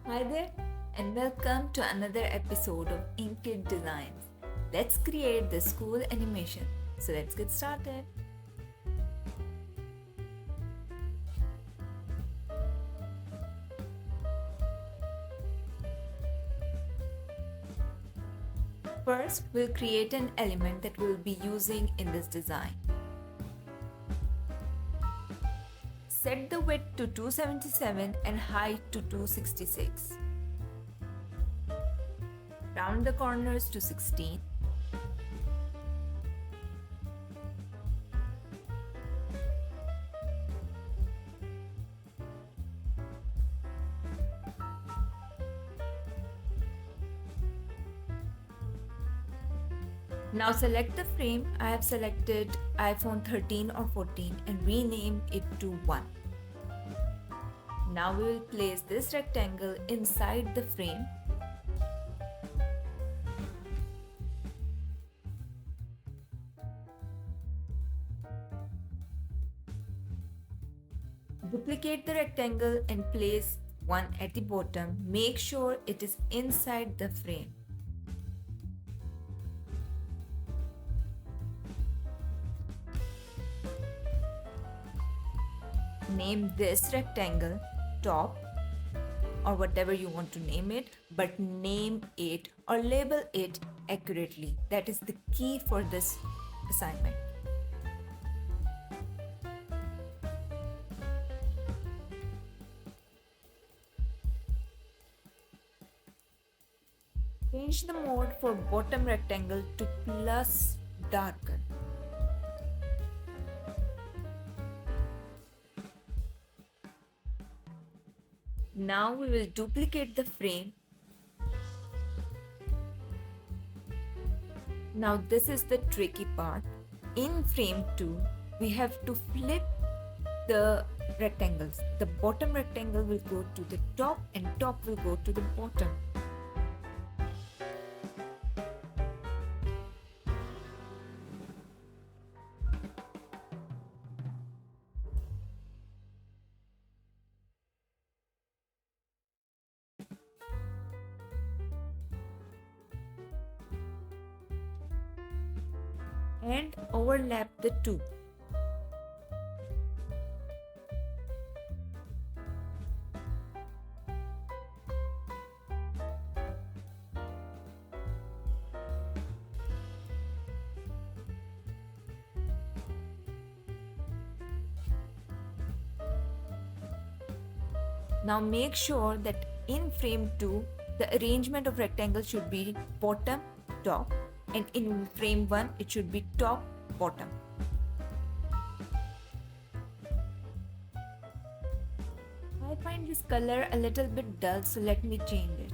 Hi there, and welcome to another episode of inkitdesigns. Let's create this cool animation. So let's get started. First, we'll create an element that we'll be using in this design. Set the width to 277 and height to 266. Round the corners to 16. Now select the frame. I have selected iPhone 13 or 14 and rename it to 1. Now we will place this rectangle inside the frame. Duplicate the rectangle and place one at the bottom. Make sure it is inside the frame. Name this rectangle top or whatever you want to name it, but name it or label it accurately. That is the key for this assignment. Change the mode for bottom rectangle to plus darken. Now we will duplicate the frame. Now this is the tricky part. In frame 2, we have to flip the rectangles. The bottom rectangle will go to the top and top will go to the bottom. And overlap the two. Now make sure that in frame 2, the arrangement of rectangle should be bottom, top, and in frame 1, it should be top, bottom. I find this color a little bit dull, so let me change it.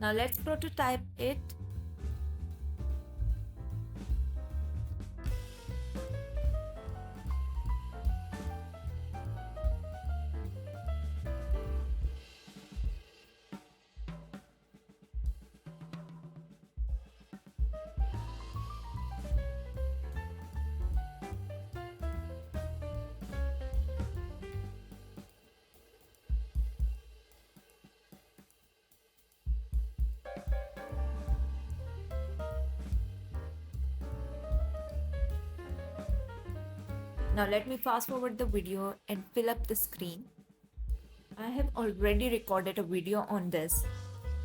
Now let's prototype it. Now let me fast forward the video and fill up the screen. I have already recorded a video on this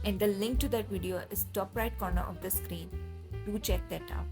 and the link to that video is top right corner of the screen. Do check that out.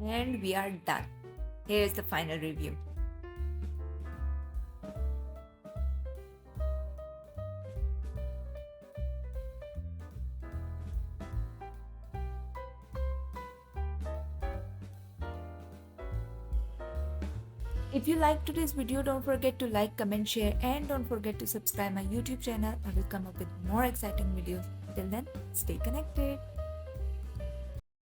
And we are done. Here is the final review. If you liked today's video, don't forget to like, comment, share, and don't forget to subscribe my YouTube channel. I will come up with more exciting videos. Till then, stay connected.